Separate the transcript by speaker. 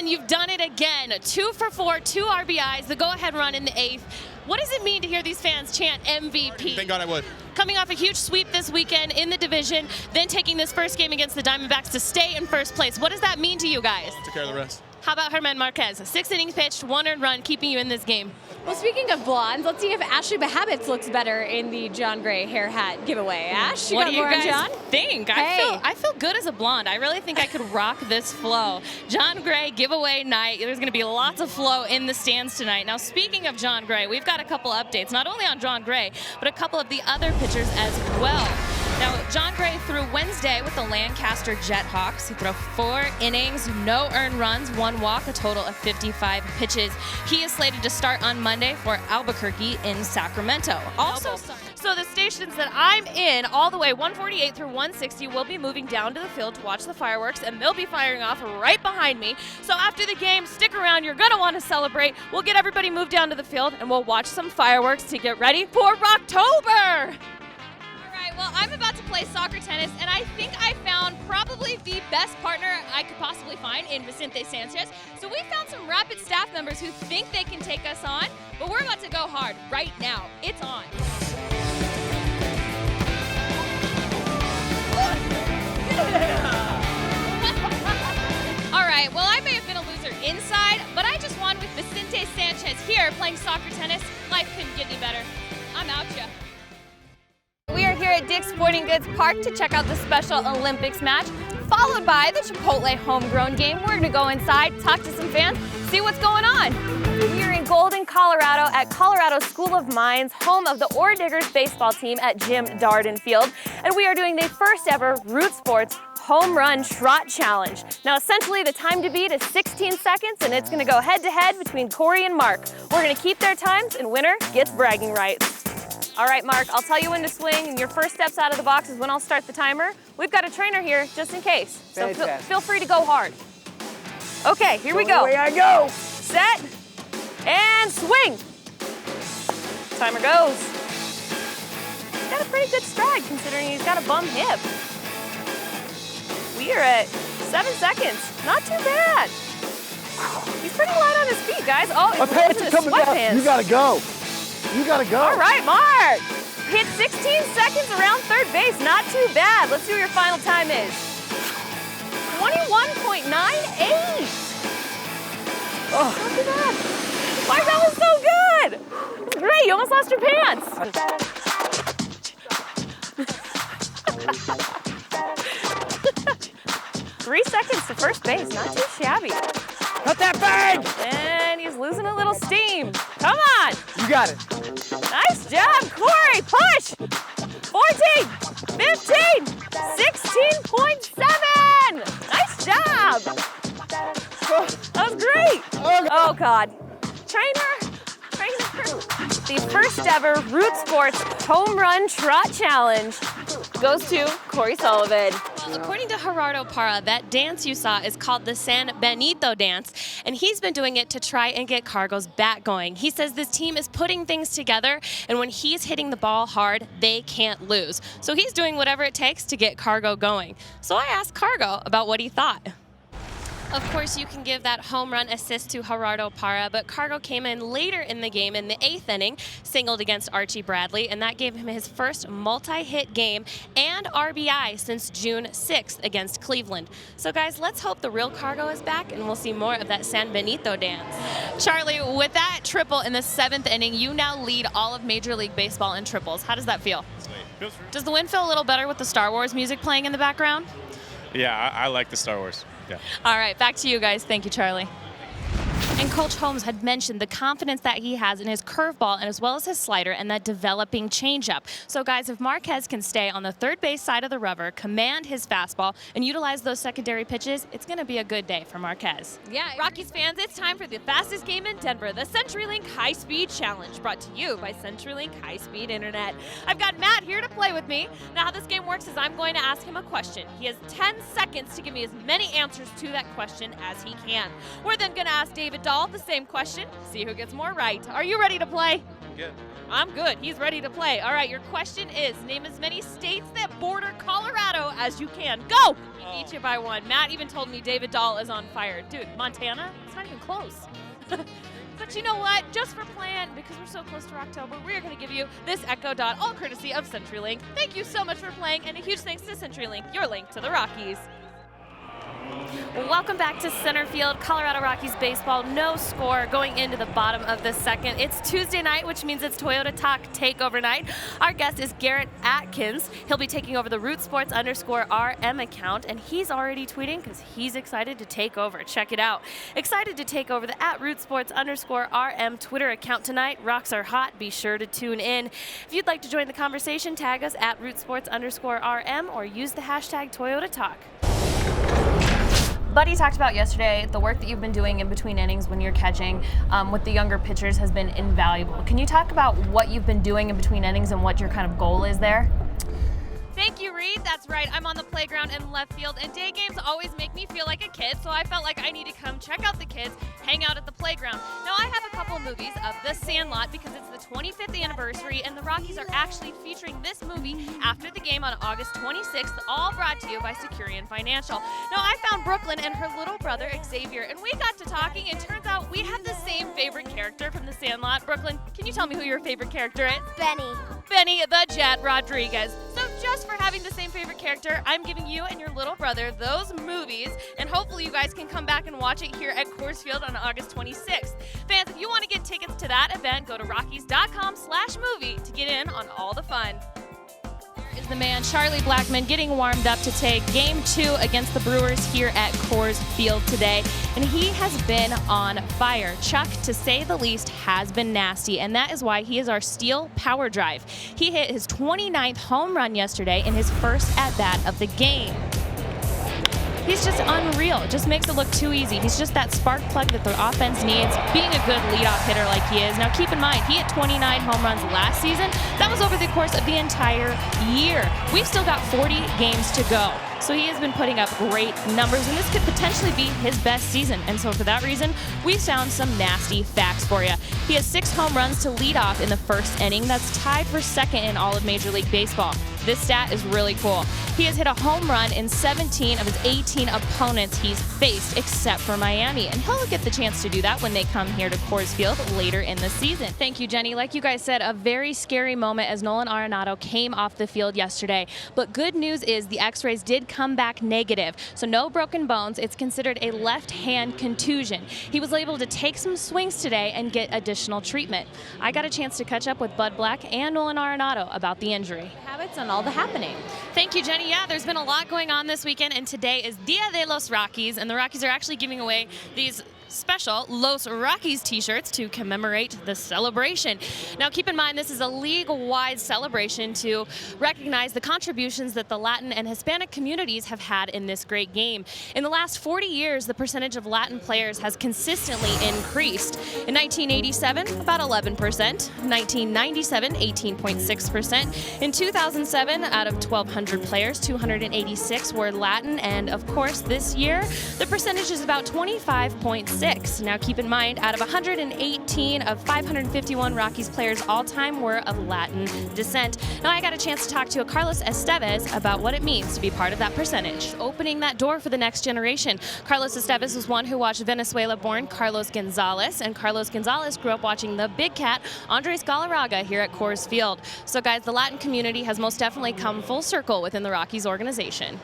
Speaker 1: Dylan, you've done it again. 2 for 4, 2 RBIs, the go-ahead run in the 8th. What does it mean to hear these fans chant MVP?
Speaker 2: Thank God I would.
Speaker 1: Coming off a huge sweep this weekend in the division, then taking this first game against the Diamondbacks to stay in first place. What does that mean to you guys?
Speaker 2: Took care of the rest.
Speaker 1: How about Germán Marquez? 6 innings pitched, 1 earned run, keeping you in this game.
Speaker 3: Well, speaking of blondes, let's see if Ashley Behabetz looks better in the John Gray hair hat giveaway. Ash,
Speaker 1: what do you guys
Speaker 3: John?
Speaker 1: think?
Speaker 3: Hey.
Speaker 1: I feel good as a blonde. I really think I could rock this flow. John Gray giveaway night. There's going to be lots of flow in the stands tonight. Now, speaking of John Gray, we've got a couple updates, not only on John Gray, but a couple of the other pitchers as well. Now, John Gray threw Wednesday with the Lancaster Jethawks. He threw 4 innings, no earned runs, 1 walk, a total of 55 pitches. He is slated to start on Monday for Albuquerque in Sacramento. Also, so the stations that I'm in, all the way 148 through 160, will be moving down to the field to watch the fireworks, and they'll be firing off right behind me. So after the game, stick around. You're going to want to celebrate. We'll get everybody moved down to the field, and we'll watch some fireworks to get ready for Rocktober. Well, I'm about to play soccer tennis, and I think I found probably the best partner I could possibly find in Vicente Sanchez. So we found some Rapid staff members who think they can take us on, but we're about to go hard right now. It's on. All right, well, I may have been a loser inside, but I just won with Vicente Sanchez here playing soccer tennis. Life couldn't get any better. I'm out ya. We are here at Dick's Sporting Goods Park to check out the Special Olympics match, followed by the Chipotle homegrown game. We're going to go inside, talk to some fans, see what's going on. We are in Golden, Colorado at Colorado School of Mines, home of the Ore Diggers baseball team at Jim Darden Field. And we are doing the first ever Root Sports Home Run Trot Challenge. Now, essentially, the time to beat is 16 seconds, and it's going to go head-to-head between Corey and Mark. We're going to keep their times, and winner gets bragging rights. All right, Mark, I'll tell you when to swing, and your first steps out of the box is when I'll start the timer. We've got a trainer here just in case, so feel free to go hard. Okay, here we go.
Speaker 4: Away I go.
Speaker 1: Set, and swing. Timer goes. He's got a pretty good stride considering he's got a bum hip. We are at 7 seconds. Not too bad. He's pretty light on his feet, guys. Oh,
Speaker 4: My pants are coming down. You gotta go. You gotta go.
Speaker 1: All right, Mark. Hit 16 seconds around third base. Not too bad. Let's see what your final time is. 21.98. Oh, not too bad. Mark, that was so good. That's great. You almost lost your pants. 3 seconds to first base. Not too shabby.
Speaker 4: Cut that bag!
Speaker 1: And he's losing a little steam. Come on.
Speaker 4: You got it.
Speaker 1: Nice job, Corey. Push. 14, 15, 16.7. Nice job. That was great. Oh, God. Trainer. The first ever Root Sports Home Run Trot Challenge goes to Corey Sullivan. Well, according to Gerardo Parra, that dance you saw is called the San Benito dance, and he's been doing it to try and get Cargo's bat going. He says this team is putting things together, and when he's hitting the ball hard, they can't lose. So he's doing whatever it takes to get Cargo going. So I asked Cargo about what he thought. Of course, you can give that home run assist to Gerardo Parra, but Cargo came in later in the game in the 8th inning, singled against Archie Bradley, and that gave him his first multi-hit game and RBI since June 6th against Cleveland. So guys, let's hope the real Cargo is back and we'll see more of that San Benito dance. Charlie, with that triple in the 7th inning, you now lead all of Major League Baseball in triples. How does that feel? Does the win feel a little better with the Star Wars music playing in the background?
Speaker 2: Yeah, I like the Star Wars. Yeah.
Speaker 1: All right, back to you guys. Thank you, Charlie. And Coach Holmes had mentioned the confidence that he has in his curveball and as well as his slider and that developing changeup. So guys, if Marquez can stay on the third base side of the rubber, command his fastball, and utilize those secondary pitches, it's going to be a good day for Marquez. Yeah, Rockies fans, it's time for the fastest game in Denver, the CenturyLink High Speed Challenge, brought to you by CenturyLink High Speed Internet. I've got Matt here to play with me. Now how this game works is I'm going to ask him a question. He has 10 seconds to give me as many answers to that question as he can. We're then going to ask David Dahl the same question, see who gets more right. Are you ready to play?
Speaker 2: Good.
Speaker 1: I'm good. He's ready to play. All right, your question is, name as many states that border Colorado as you can. Go! We beat you by one. Matt even told me David Dahl is on fire. Dude, Montana? It's not even close. But you know what? Just for playing, because we're so close to October, we're going to give you this Echo Dot, all courtesy of CenturyLink. Thank you so much for playing, and a huge thanks to CenturyLink, your link to the Rockies. Welcome back to center field. Colorado Rockies baseball, no score going into the bottom of the second. It's Tuesday night, which means it's Toyota Talk Takeover night. Our guest is Garrett Atkins. He'll be taking over the Root Sports _RM account, and he's already tweeting because he's excited to take over. Check it out. Excited to take over the @Root Sports _RM Twitter account tonight. Rocks are hot. Be sure to tune in. If you'd like to join the conversation, tag us @Root Sports _RM or use the hashtag Toyota Talk. Buddy talked about yesterday the work that you've been doing in between innings when you're catching with the younger pitchers has been invaluable. Can you talk about what you've been doing in between innings and what your kind of goal is there? Thank you, Reed. That's right. I'm on the playground in left field, and day games always make me feel like a kid, so I felt like I need to come check out the kids, hang out at the playground. Now, I have a couple movies of The Sandlot because it's the 25th anniversary, and the Rockies are actually featuring this movie after the game on August 26th, all brought to you by Securian Financial. Now, I found Brooklyn and her little brother, Xavier, and we got to talking. It turns out we have the same favorite character from The Sandlot. Brooklyn, can you tell me who your favorite character is?
Speaker 5: Benny.
Speaker 1: Benny the Jet Rodriguez. So just for having the same favorite character, I'm giving you and your little brother those movies, and hopefully you guys can come back and watch it here at Coors Field on August 26th. Fans, if you want to get tickets to that event, go to Rockies.com/movie to get in on all the fun. Is the man Charlie Blackmon getting warmed up to take Game 2 against the Brewers here at Coors Field today, and he has been on fire. Chuck, to say the least, has been nasty, and that is why he is our Steel Power Drive. He hit his 29th home run yesterday in his first at-bat of the game. He's just unreal. Just makes it look too easy. He's just that spark plug that the offense needs, being a good leadoff hitter like he is. Now keep in mind, he hit 29 home runs last season. That was over the course of the entire year. We've still got 40 games to go. So he has been putting up great numbers, and this could potentially be his best season. And so for that reason, we found some nasty facts for you. He has 6 home runs to lead off in the first inning. That's tied for second in all of Major League Baseball. This stat is really cool. He has hit a home run in 17 of his 18 opponents he's faced, except for Miami. And he'll get the chance to do that when they come here to Coors Field later in the season. Thank you, Jenny. Like you guys said, a very scary moment as Nolan Arenado came off the field yesterday. But good news is the x-rays did come back negative. So no broken bones. It's considered a left hand contusion. He was able to take some swings today and get additional treatment. I got a chance to catch up with Bud Black and Nolan Arenado about the injury.
Speaker 3: Habits on all the happening.
Speaker 1: Thank you, Jenny. Yeah, there's been a lot going on this weekend, and today is Dia de los Rockies, and the Rockies are actually giving away these special Los Rockies t-shirts to commemorate the celebration. Now keep in mind, this is a league-wide celebration to recognize the contributions that the Latin and Hispanic communities have had in this great game. In the last 40 years, the percentage of Latin players has consistently increased. In 1987, about 11%. 1997, 18.6%. In 2007, out of 1,200 players, 286 were Latin, and of course this year, the percentage is about 25.6%. Now keep in mind, out of 118 of 551 Rockies players all-time were of Latin descent. Now I got a chance to talk to Carlos Estevez about what it means to be part of that percentage, opening that door for the next generation. Carlos Estevez was one who watched Venezuela-born Carlos Gonzalez, and Carlos Gonzalez grew up watching the big cat, Andres Galarraga, here at Coors Field. So guys, the Latin community has most definitely come full circle within the Rockies organization.